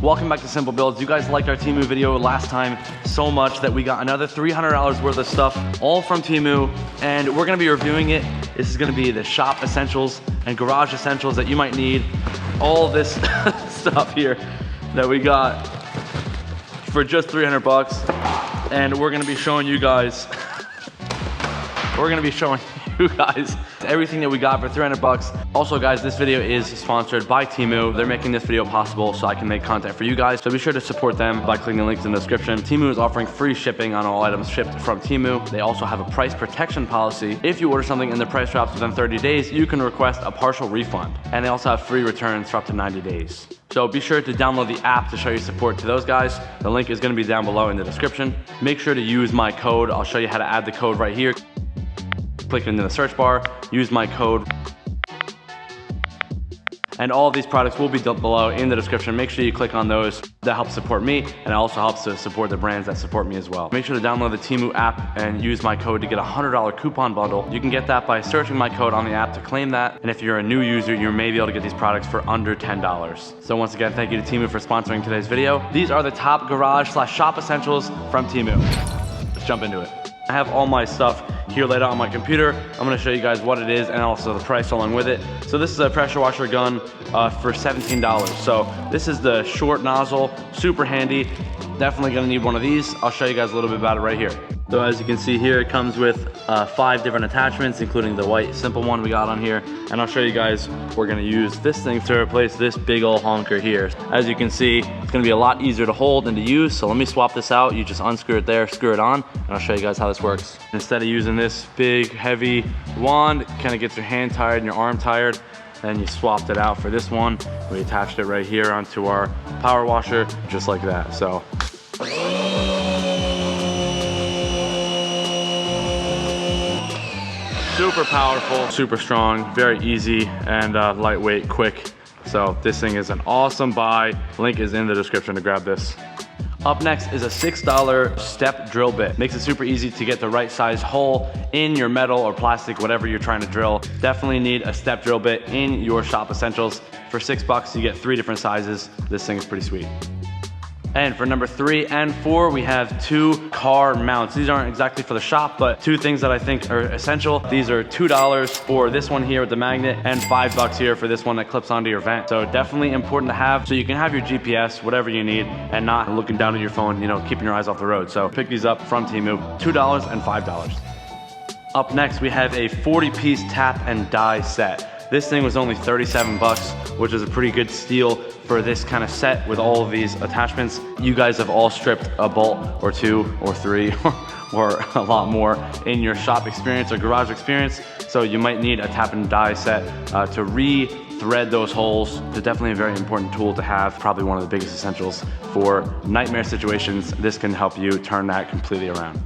Welcome back to Simple Builds. You guys liked our TEMU video last time so much that we got another $300 worth of stuff, all from TEMU, and we're gonna be reviewing it. This is gonna be the shop essentials and garage essentials that you might need. All this stuff here that we got for just 300 bucks. And we're gonna be showing you guys, everything that we got for 300 bucks. Also guys, this video is sponsored by TEMU. They're making this video possible so I can make content for you guys. So be sure to support them by clicking the links in the description. TEMU is offering free shipping on all items shipped from TEMU. They also have a price protection policy. If you order something and the price drops within 30 days, you can request a partial refund. And they also have free returns for up to 90 days. So be sure to download the app to show your support to those guys. The link is gonna be down below in the description. Make sure to use my code. I'll show you how to add the code right here. Click into the search bar, use my code. And all of these products will be down below in the description. Make sure you click on those. That helps support me, and it also helps to support the brands that support me as well. Make sure to download the TEMU app and use my code to get a $100 coupon bundle. You can get that by searching my code on the app to claim that. And if you're a new user, you may be able to get these products for under $10. So once again, thank you to TEMU for sponsoring today's video. These are the top garage/shop essentials from TEMU. Let's jump into it. I have all my stuff here laid out on my computer. I'm gonna show you guys what it is and also the price along with it. So this is a pressure washer gun for $17. So this is the short nozzle, super handy. Definitely gonna need one of these. I'll show you guys a little bit about it right here. So as you can see here, it comes with 5 different attachments, including the white simple one we got on here. And I'll show you guys, we're gonna use this thing to replace this big old honker here. As you can see, it's gonna be a lot easier to hold and to use. So let me swap this out. You just unscrew it there, screw it on, and I'll show you guys how this works. Instead of using this big, heavy wand, it kind of gets your hand tired and your arm tired. Then you swapped it out for this one. We attached it right here onto our power washer, just like that. So. Super powerful, super strong, very easy, and lightweight, quick. So this thing is an awesome buy. Link is in the description to grab this. Up next is a $6 step drill bit. Makes it super easy to get the right size hole in your metal or plastic, whatever you're trying to drill. Definitely need a step drill bit in your shop essentials. For $6, you get 3 different sizes. This thing is pretty sweet. And for number 3 and 4, we have 2 car mounts. These aren't exactly for the shop, but 2 things that I think are essential. These are $2 for this one here with the magnet and $5 here for this one that clips onto your vent. So definitely important to have so you can have your GPS, whatever you need, and not looking down at your phone, you know, keeping your eyes off the road. So pick these up from TEMU, $2 and $5. Up next, we have a 40-piece tap and die set. This thing was only 37 bucks, which is a pretty good steal for this kind of set with all of these attachments. You guys have all stripped a bolt or 2 or 3 or a lot more in your shop experience or garage experience. So you might need a tap and die set to re-thread those holes. It's definitely a very important tool to have, probably one of the biggest essentials for nightmare situations. This can help you turn that completely around.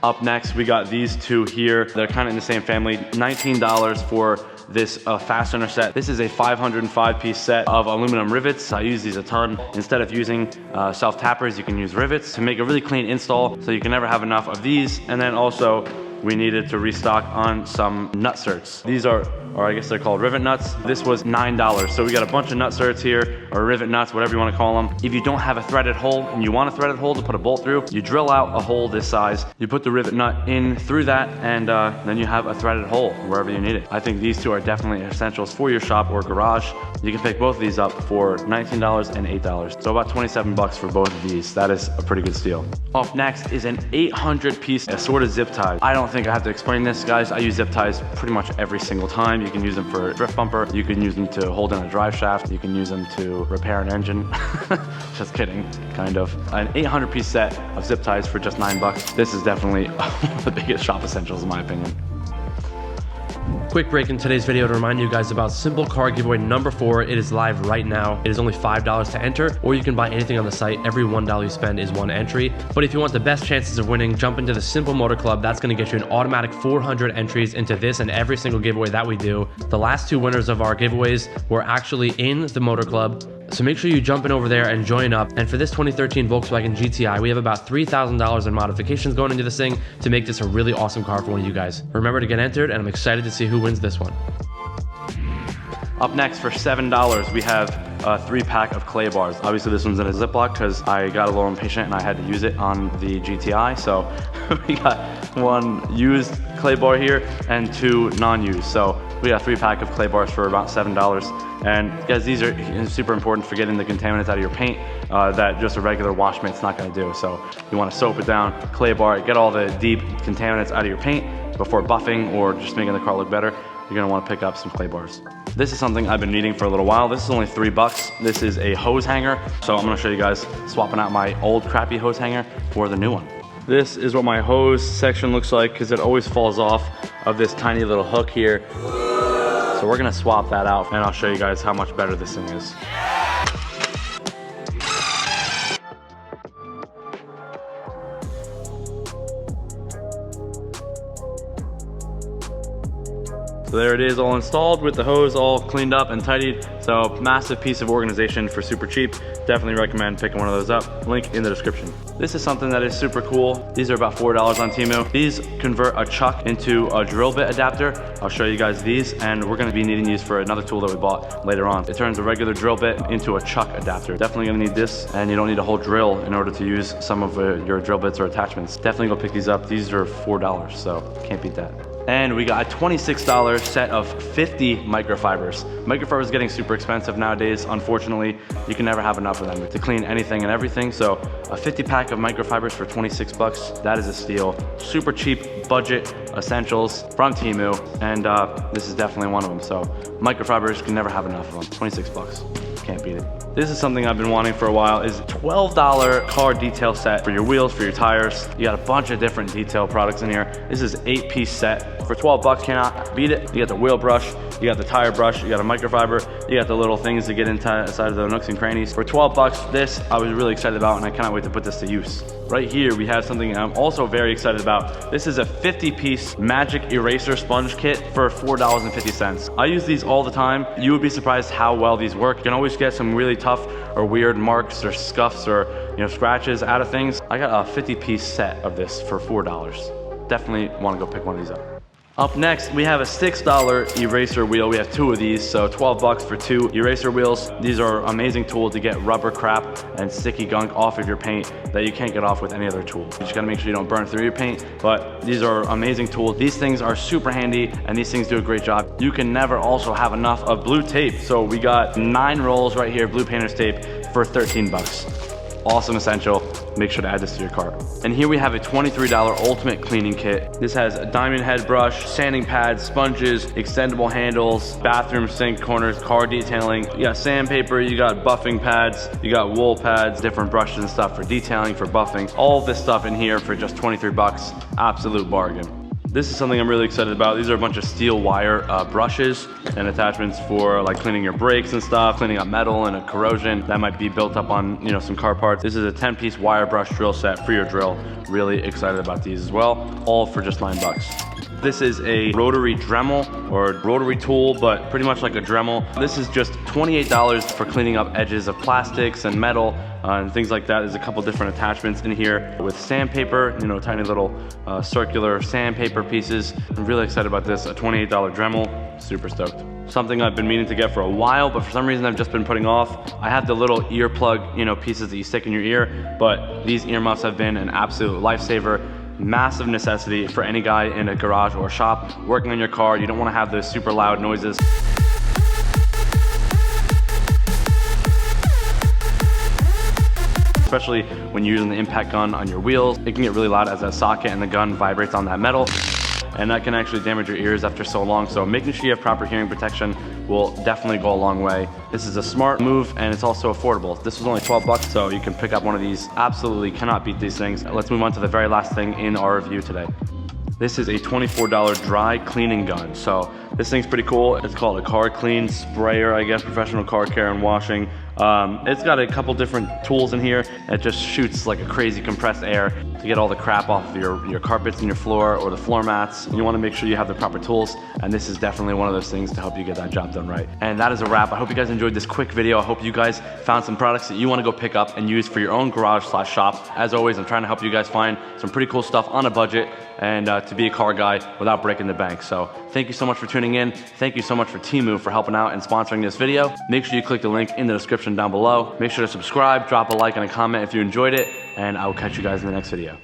Up next, we got these 2 here. They're kind of in the same family. $19 for this fastener set. This is a 505-piece set of aluminum rivets. I use these a ton. Instead of using self-tappers, you can use rivets to make a really clean install, so you can never have enough of these. And then also, we needed to restock on some nut certs. These are, or I guess they're called rivet nuts. This was $9. So we got a bunch of nut certs here, or rivet nuts, whatever you want to call them. If you don't have a threaded hole and you want a threaded hole to put a bolt through, you drill out a hole this size, you put the rivet nut in through that, and then you have a threaded hole wherever you need it. I think these 2 are definitely essentials for your shop or garage. You can pick both of these up for $19 and $8. So about 27 bucks for both of these. That is a pretty good steal. Up next is an 800-piece assorted zip ties. I don't think I have to explain this, guys. I use zip ties pretty much every single time. You can use them for a drift bumper. You can use them to hold in a drive shaft. You can use them to repair an engine. Just kidding, kind of. An 800-piece set of zip ties for just $9. This is definitely one of the biggest shop essentials in my opinion. Quick break in today's video to remind you guys about Smpl Car Giveaway number 4. It is live right now. It is only $5 to enter, or you can buy anything on the site. Every $1 you spend is 1 entry. But if you want the best chances of winning, jump into the Smpl Motor Club. That's going to get you an automatic 400 entries into this and every single giveaway that we do. The last 2 winners of our giveaways were actually in the Motor Club. So make sure you jump in over there and join up. And for this 2013 Volkswagen GTI, we have about $3,000 in modifications going into this thing to make this a really awesome car for one of you guys. Remember to get entered, and I'm excited to see who wins this one. Up next for $7, we have a 3-pack of clay bars. Obviously this one's in a Ziploc because I got a little impatient and I had to use it on the GTI. So we got 1 used clay bar here and 2 non-used. So we got a 3-pack of clay bars for about $7. And guys, these are super important for getting the contaminants out of your paint that just a regular wash mitt's not gonna do. So you wanna soap it down, clay bar, get all the deep contaminants out of your paint before buffing or just making the car look better. You're gonna wanna pick up some clay bars. This is something I've been needing for a little while. This is only $3. This is a hose hanger. So I'm gonna show you guys swapping out my old crappy hose hanger for the new one. This is what my hose section looks like because it always falls off of this tiny little hook here. So we're gonna swap that out and I'll show you guys how much better this thing is. So there it is, all installed with the hose all cleaned up and tidied. So massive piece of organization for super cheap. Definitely recommend picking one of those up. Link in the description. This is something that is super cool. These are about $4 on TEMU. These convert a chuck into a drill bit adapter. I'll show you guys these, and we're gonna be needing these for another tool that we bought later on. It turns a regular drill bit into a chuck adapter. Definitely gonna need this, and you don't need a whole drill in order to use some of your drill bits or attachments. Definitely go pick these up. These are $4, so can't beat that. And we got a $26 set of 50 microfibers. Microfibers is getting super expensive nowadays. Unfortunately, you can never have enough of them to clean anything and everything. So a 50-pack of microfibers for $26, that is a steal. Super cheap budget essentials from TEMU, and this is definitely one of them. So microfibers, can never have enough of them. $26, can't beat it. This is something I've been wanting for a while, is $12 car detail set for your wheels, for your tires. You got a bunch of different detail products in here. This is 8-piece set for $12, cannot beat it. You got the wheel brush, you got the tire brush, you got a microfiber, you got the little things to get inside of the nooks and crannies. For $12, this I was really excited about, and I cannot wait to put this to use. Right here we have something I'm also very excited about. This is a 50-piece magic eraser sponge kit for $4.50. I use these all the time. You would be surprised how well these work. You can always get some really tough or weird marks or scuffs or scratches out of things. I got a 50-piece set of this for $4. Definitely want to go pick one of these up. Up next, we have a $6 eraser wheel. We have 2 of these, so $12 for 2 eraser wheels. These are an amazing tool to get rubber crap and sticky gunk off of your paint that you can't get off with any other tool. You just gotta make sure you don't burn through your paint, but these are amazing tools. These things are super handy, and these things do a great job. You can never also have enough of blue tape. So we got 9 rolls right here, blue painter's tape for $13. Awesome essential. Make sure to add this to your cart. And here we have a $23 ultimate cleaning kit. This has a diamond head brush, sanding pads, sponges, extendable handles, bathroom sink corners, car detailing. You got sandpaper, you got buffing pads, you got wool pads, different brushes and stuff for detailing, for buffing. All of this stuff in here for just $23. Absolute bargain. This is something I'm really excited about. These are a bunch of steel wire brushes and attachments for like cleaning your brakes and stuff, cleaning up metal and a corrosion that might be built up on some car parts. This is a 10-piece wire brush drill set for your drill. Really excited about these as well. All for just $9. This is a rotary dremel or rotary tool, but pretty much like a dremel. This is just $28 for cleaning up edges of plastics and metal and things like that. There's a couple different attachments in here with sandpaper, tiny little circular sandpaper pieces. I'm really excited about this. A $28 Dremel, super stoked. Something I've been meaning to get for a while, but for some reason I've just been putting off. I have the little earplug, pieces that you stick in your ear, but these earmuffs have been an absolute lifesaver. Massive necessity for any guy in a garage or shop working on your car. You don't want to have those super loud noises. Especially when you're using the impact gun on your wheels. It can get really loud as that socket and the gun vibrates on that metal, and that can actually damage your ears after so long. So making sure you have proper hearing protection will definitely go a long way. This is a smart move, and it's also affordable. This was only $12, so you can pick up one of these. Absolutely cannot beat these things. Let's move on to the very last thing in our review today. This is a $24 dry cleaning gun. So this thing's pretty cool. It's called a car clean sprayer, I guess, professional car care and washing. It's got a couple different tools in here. It just shoots like a crazy compressed air to get all the crap off of your carpets and your floor or the floor mats. You want to make sure you have the proper tools, and this is definitely one of those things to help you get that job done right. And that is a wrap. I hope you guys enjoyed this quick video. I hope you guys found some products that you want to go pick up and use for your own garage/shop. As always, I'm trying to help you guys find some pretty cool stuff on a budget and to be a car guy without breaking the bank. So thank you so much for tuning in. Thank you so much for TEMU for helping out and sponsoring this video. Make sure you click the link in the description description down below. Make sure to subscribe, drop a like and a comment if you enjoyed it, and I will catch you guys in the next video.